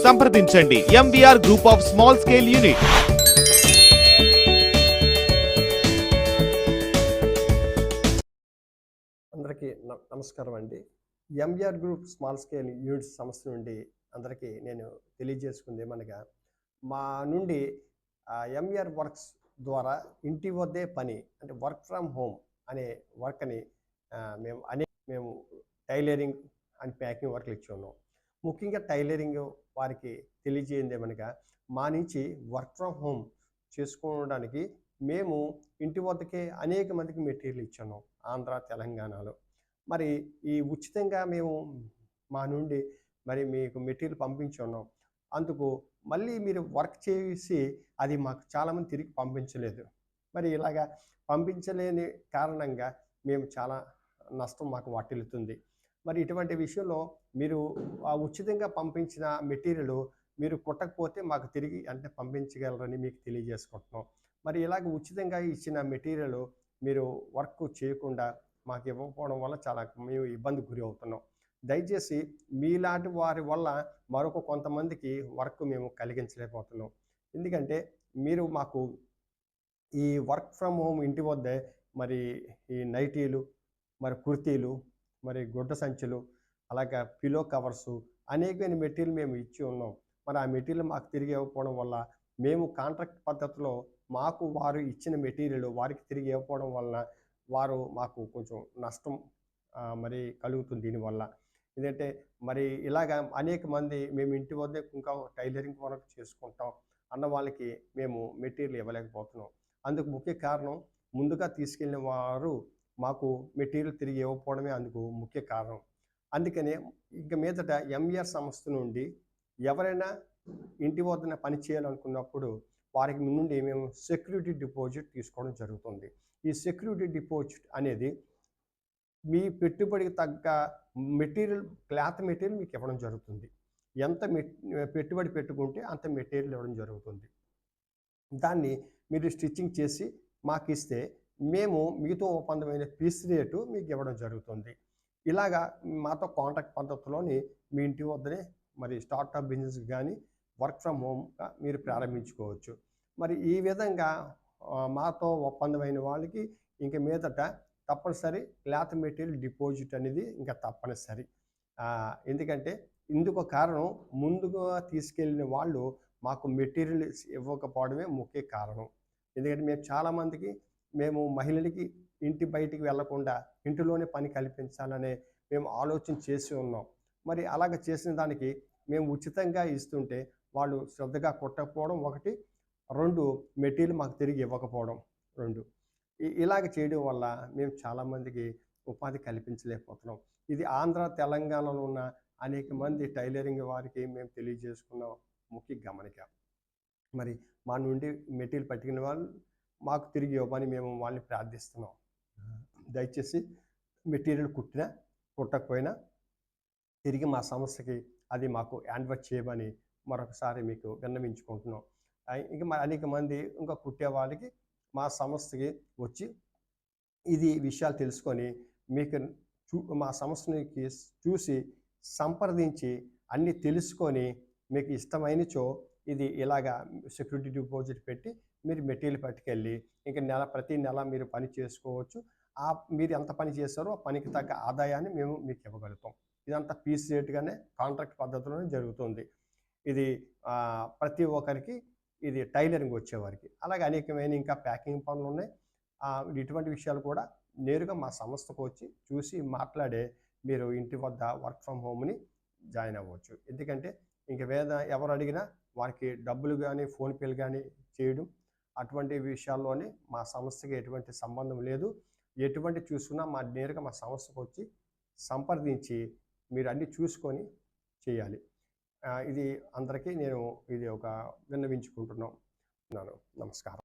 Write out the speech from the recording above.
సంప్రదించండి. MVR group of small scale unit. అందరికీ నమస్కారం అండి. MVR group small scale units సంస్థ నుండి అందరికీ నేను తెలియజేసుకుంది ఏమనగా, మా నుండి ఎంవిఆర్ వర్క్స్ ద్వారా ఇంటి వద్దే పని అంటే వర్క్ ఫ్రమ్ హోమ్ అనే వర్క్ని మేము టైలరింగ్ అండ్ ప్యాకింగ్ వర్క్లు ఇచ్చి ఉన్నాం. ముఖ్యంగా టైలరింగ్ వారికి తెలియజేయండి ఏమనగా, మా నుంచి వర్క్ ఫ్రమ్ హోమ్ చేసుకోవడానికి మేము ఇంటి వద్దకే అనేక మందికి మెటీరియల్ ఇచ్చున్నాం ఆంధ్ర తెలంగాణలో. మరి ఈ ఉచితంగా మేము మా నుండి మరి మీకు మెటీరియల్ పంపించి ఉన్నాం. అందుకు మళ్ళీ మీరు వర్క్ చేసి అది మాకు చాలామంది తిరిగి పంపించలేదు. మరి ఇలాగా పంపించలేని కారణంగా మేము చాలా నష్టం మాకు వాటిల్లుతుంది. మరి ఇటువంటి విషయంలో మీరు ఆ ఉచితంగా పంపించిన మెటీరియల్ మీరు కుట్టకపోతే మాకు తిరిగి అంటే పంపించగలరని మీకు తెలియజేసుకుంటున్నాం. మరి ఇలాగ ఉచితంగా ఇచ్చిన మెటీరియల్ మీరు వర్క్ చేయకుండా మాకు ఇవ్వకపోవడం వల్ల చాలా మేము ఇబ్బందికి గురి అవుతున్నాం. దయచేసి మీలాంటి వారి వల్ల మరొక కొంతమందికి వర్క్ మేము కలిగించలేకపోతున్నాం. ఎందుకంటే మీరు మాకు ఈ వర్క్ ఫ్రమ్ హోమ్ ఇంటి వద్దే మరి ఈ నైటీలు, మరి కుర్తీలు, మరి గుడ్డ సంచులు, అలాగే పిలో కవర్సు అనేకమైన మెటీరియల్ మేము ఇచ్చి ఉన్నాం. మరి ఆ మెటీరియల్ మాకు తిరిగి ఇవ్వకపోవడం వల్ల మేము కాంట్రాక్ట్ పద్ధతిలో మాకు వారు ఇచ్చిన మెటీరియల్ వారికి తిరిగి ఇవ్వకపోవడం వలన వారు మాకు కొంచెం నష్టం మరి కలుగుతుంది దీనివల్ల. ఎందుకంటే మరి ఇలాగ అనేక మంది మేము ఇంటి వద్దే ఇంకా టైలరింగ్ వర్క్ చేసుకుంటాం అన్న వాళ్ళకి మేము మెటీరియల్ ఇవ్వలేకపోతున్నాం. అందుకు ముఖ్య కారణం ముందుగా తీసుకెళ్ళిన వారు మాకు మెటీరియల్ తిరిగి ఇవ్వకపోవడమే అందుకు ముఖ్య కారణం. అందుకనే ఇక మీదట ఎంవిఆర్ సంస్థ నుండి ఎవరైనా ఇంటి వద్దన పని చేయాలనుకున్నప్పుడు వారికి నుండి మేము సెక్యూరిటీ డిపాజిట్ తీసుకోవడం జరుగుతుంది. ఈ సెక్యూరిటీ డిపాజిట్ అనేది మీ పెట్టుబడికి తగ్గ మెటీరియల్, క్లాత్ మెటీరియల్ మీకు ఇవ్వడం జరుగుతుంది. ఎంత పెట్టుబడి పెట్టుకుంటే అంత మెటీరియల్ ఇవ్వడం జరుగుతుంది. దాన్ని మీరు స్టిచ్చింగ్ చేసి మాకు ఇస్తే మేము మీతో ఒప్పందమైన పీస్ రేటు మీకు ఇవ్వడం జరుగుతుంది. ఇలాగా మాతో కాంట్రాక్ట్ పద్ధతిలోని మీ ఇంటి వద్దనే మరి స్టార్టప్ బిజినెస్ కానీ వర్క్ ఫ్రమ్ హోమ్గా మీరు ప్రారంభించుకోవచ్చు. మరి ఈ విధంగా మాతో ఒప్పందమైన వాళ్ళకి ఇంక మీదట తప్పనిసరి క్లాత్ మెటీరియల్ డిపాజిట్ అనేది ఇంకా తప్పనిసరి. ఎందుకంటే ఇందుకు కారణం ముందుగా తీసుకెళ్ళిన వాళ్ళు మాకు మెటీరియల్ ఇవ్వకపోవడమే ముఖ్య కారణం. ఎందుకంటే మేము చాలామందికి మేము మహిళలకి ఇంటి బయటికి వెళ్లకుండా ఇంటిలోనే పని కల్పించాలనే మేము ఆలోచన చేసి ఉన్నాం. మరి అలాగ చేసిన దానికి మేము ఉచితంగా ఇస్తుంటే వాళ్ళు శ్రద్ధగా కుట్టకపోవడం ఒకటి, 2 మెటీరియల్ మాకు తిరిగి ఇవ్వకపోవడం 2. ఇలాగ చేయడం వల్ల మేము చాలామందికి ఉపాధి కల్పించలేకపోతున్నాం. ఇది ఆంధ్ర తెలంగాణలో ఉన్న అనేక మంది టైలరింగ్ వారికి మేము తెలియజేసుకున్న ముఖ్య గమనిక. మరి మా నుండి మెటీరియల్ పట్టుకునే వాళ్ళు మాకు తిరిగి ఇవ్వమని మేము వాళ్ళని ప్రార్థిస్తున్నాం. దయచేసి మెటీరియల్ కుట్టినా కుట్టకపోయినా తిరిగి మా సంస్థకి అది మాకు హ్యాండ్ఓవర్ చేయమని మరొకసారి మీకు విన్నవించుకుంటున్నాం. ఇంకా అనేక మంది ఇంకా కుట్టే వాళ్ళకి మా సంస్థకి వచ్చి ఇది విషయాలు తెలుసుకొని మీకు మా సంస్థని చూసి సంప్రదించి అన్నీ తెలుసుకొని మీకు ఇష్టమైనచో ఇది ఇలాగా సెక్యూరిటీ డిపాజిట్ పెట్టి మీరు మెటీరియల్ పట్టుకెళ్ళి ఇంకా ప్రతి నెల మీరు పని చేసుకోవచ్చు. మీరు ఎంత పని చేస్తారో ఆ పనికి తగ్గ ఆదాయాన్ని మేము మీకు ఇవ్వగలుగుతాం. ఇదంతా పీస్ రేట్గానే కాంట్రాక్ట్ పద్ధతిలోనే జరుగుతుంది. ఇది ప్రతి ఒక్కరికి ఇది టైలరింగ్ వచ్చేవారికి. అలాగే అనేకమైన ఇంకా ప్యాకింగ్ పనులు ఉన్నాయి. ఇటువంటి విషయాలు కూడా నేరుగా మా సంస్థకు వచ్చి చూసి మాట్లాడే మీరు ఇంటి వద్ద వర్క్ ఫ్రమ్ హోమ్ని జాయిన్ అవ్వచ్చు. ఎందుకంటే ఇంక ఎవరు అడిగినా వారికి డబ్బులు కానీ ఫోన్పేలు కానీ చేయడం అటువంటి విషయాల్లోనే మా సంస్థకి ఎటువంటి సంబంధం లేదు. ఎటువంటి చూసుకున్నా నేరుగా మా సంస్థకు వచ్చి సంప్రదించి మీరు అన్నీ చూసుకొని చేయాలి. ఇది అందరికీ నేను ఇది ఒక విన్నవించుకుంటున్నాను. నమస్కారం.